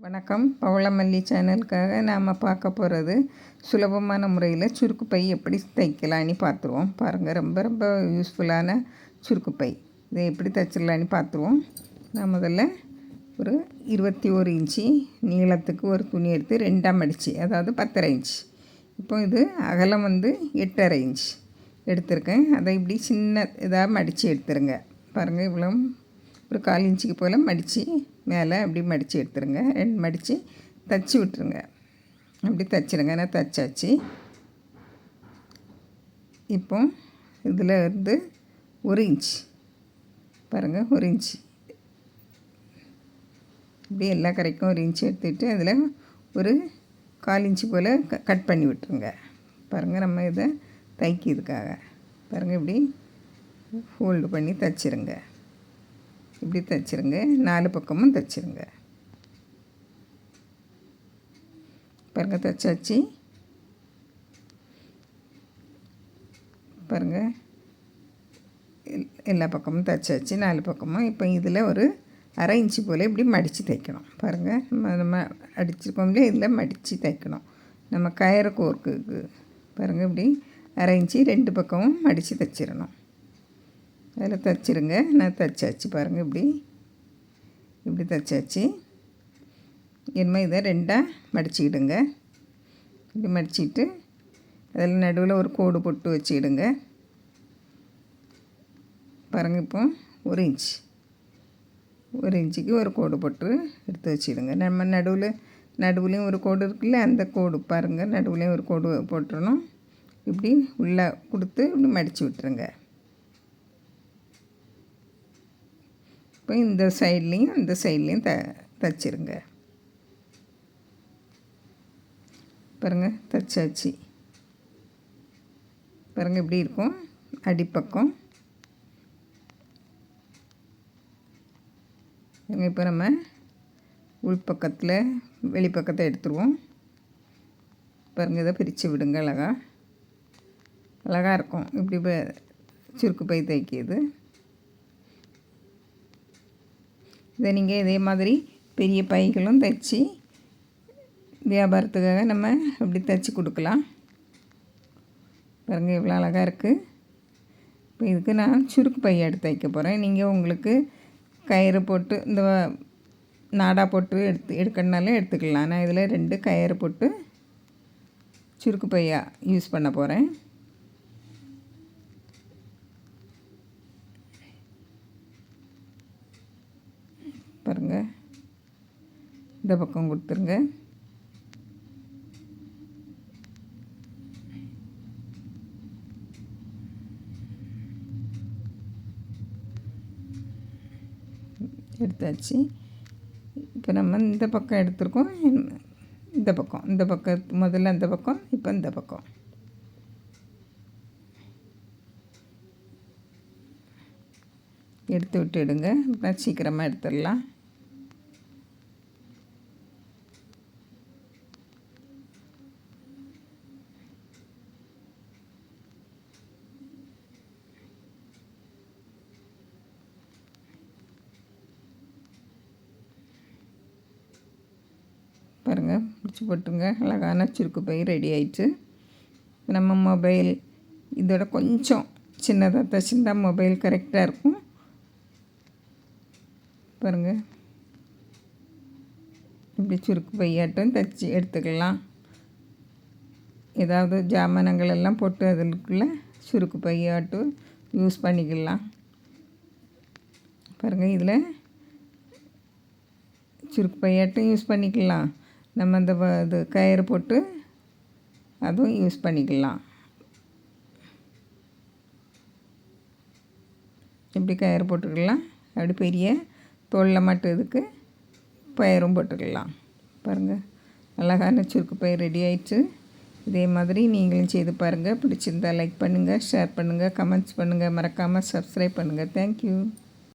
வணக்கம். பவளமல்லி சேனலுக்காக நாம் பார்க்க போகிறது சுலபமான முறையில் சுருக்கு பை எப்படி தைக்கலான்னு பார்த்துருவோம். பாருங்கள், ரொம்ப ரொம்ப யூஸ்ஃபுல்லான சுருக்கு பை. இதை எப்படி தைச்சிடலான்னு பார்த்துருவோம். நான் முதல்ல ஒரு 21 இன்ச்சு நீளத்துக்கு ஒரு துணி எடுத்து 2ஆக மடித்து, அதாவது 10.5 இன்ச். இப்போ இது அகலம் 8.5 இன்ச் எடுத்திருக்கேன். அதை இப்படி சின்ன இதாக மடித்து எடுத்துருங்க. பாருங்கள், இவ்வளோ ஒரு 1/4 இன்ச்சுக்கு போல் மடித்து மேலே அப்படி மடித்து எடுத்துருங்க. மடித்து தைச்சி விட்டுருங்க. அப்படி தைச்சிருங்க. நான் தைச்சாச்சு. இப்போ இதில் 1 இன்ச் பாருங்கள், 1 இன்ச் இப்படி எல்லா கரைக்கும் 1 இன்ச் எடுத்துகிட்டு அதில் ஒரு 1/4 இன்ச்சு போல் கட் பண்ணி விட்டுருங்க. பாருங்கள், நம்ம இதை தைக்கிறதுக்காக பாருங்கள் இப்படி ஃபோல்டு பண்ணி தைச்சிருங்க. இப்படி தைச்சிருங்க. 4 பக்கமும் தைச்சிருங்க. பாருங்கள், தைச்சாச்சு. பாருங்கள், எல்லா பக்கமும் தைச்சாச்சு, 4 பக்கமும். இப்போ இதில் ஒரு 1/2 இன்ச்சு போல் இப்படி மடித்து தைக்கணும். பாருங்கள், நம்ம அடிச்சிருக்கோம்ல, இதில் மடித்து தைக்கணும். நம்ம கயிறு கோர்க்குக்கு பாருங்கள், இப்படி 1/2 இன்ச்சு 2 பக்கமும் மடித்து தைச்சிடணும். அதில் தைச்சிருங்க. நான் தைச்சாச்சு. பாருங்கள், இப்படி தைச்சாச்சு. இனிமேல் இதை 2ஆக மடிச்சுக்கிடுங்க. இப்படி மடிச்சுக்கிட்டு அதில் நடுவில் ஒரு கோடு போட்டு வச்சுக்கிடுங்க. பாருங்கள், இப்போ 1 இன்ச் 1 இன்ச்சுக்கு ஒரு கோடு போட்டு எடுத்து வச்சுக்கிடுங்க. நம்ம நடுவுலேயும் ஒரு கோடு இருக்குல்ல, அந்த கோடு பாருங்கள், நடுவுலேயும் ஒரு கோடு போட்டுடணும். இப்படி உள்ளே கொடுத்து இப்படி மடித்து விட்டுருங்க. இப்போ இந்த சைட்லேயும் இந்த சைட்லேயும் தைச்சிருங்க. பாருங்கள், தைச்சாச்சு. பாருங்கள், இப்படி இருக்கும் அடிப்பக்கம். இப்போ நம்ம உள்பக்கத்தில் வெளிப்பக்கத்தை எடுத்துருவோம். பாருங்கள், இதை பிரித்து விடுங்க. அழகாக இருக்கும் இப்படி சுருக்கு பை தைக்கிது. இதை நீங்கள் இதே மாதிரி பெரிய பைகளும் தைச்சி வியாபாரத்துக்காக நம்ம அப்படி தைச்சி கொடுக்கலாம். பாருங்கள், இவ்வளோ அழகாக இருக்குது. இப்போ இதுக்கு நான் சுருக்கு பை எடுத்து தைக்க போகிறேன். நீங்கள் உங்களுக்கு கயிறு போட்டு இந்த நாடா போட்டு எடுக்கணுனாலும் எடுத்துக்கலாம். நான் இதில் 2 கயிறு போட்டு சுருக்கு பையாக யூஸ் பண்ண போகிறேன். பாருங்கள், இந்த பக்கம் கொடுத்துருங்க. எடுத்தாச்சு. இப்போ நம்ம இந்த பக்கம் எடுத்துருக்கோம். இந்த பக்கம் முதல்ல அந்த பக்கம், இப்போ இந்த பக்கம். எடுத்து விட்டுடுங்க. இப்போ சீக்கிரமாக எடுத்துடலாம். பாருங்கள், முடிச்சு போட்டுங்க. அழகான சுருக்கு பை ரெடி ஆயிடுச்சு. நம்ம மொபைல் இதோட கொஞ்சம் சின்னதாக தைச்சிருந்தா மொபைல் கரெக்டாக இருக்கும். பாருங்கள், இப்படி சுருக்கு பையாட்டம் தைச்சி எடுத்துக்கலாம். ஏதாவது ஜாமானங்கள் எல்லாம் போட்டு அதுக்குள்ளே சுருக்கு பையாட்டம் யூஸ் பண்ணிக்கலாம். பாருங்கள், இதில் சுருக்கு பையாட்டம் யூஸ் பண்ணிக்கலாம். நம்ம இந்த இது கயிறு போட்டு அதுவும் யூஸ் பண்ணிக்கலாம். இப்படி கயிறு போட்டுக்கலாம். அப்படி பெரிய தோளில் மட்டும் இதுக்கு பயிரும் போட்டுக்கலாம். பாருங்கள், அழகான சுருக்கு பை ரெடி ஆயிடுச்சு. இதே மாதிரி நீங்களும் செய்து பாருங்கள். பிடிச்சிருந்தால் லைக் பண்ணுங்கள், ஷேர் பண்ணுங்கள், கமெண்ட்ஸ் பண்ணுங்கள். மறக்காமல் சப்ஸ்கிரைப் பண்ணுங்கள். தேங்க்யூ.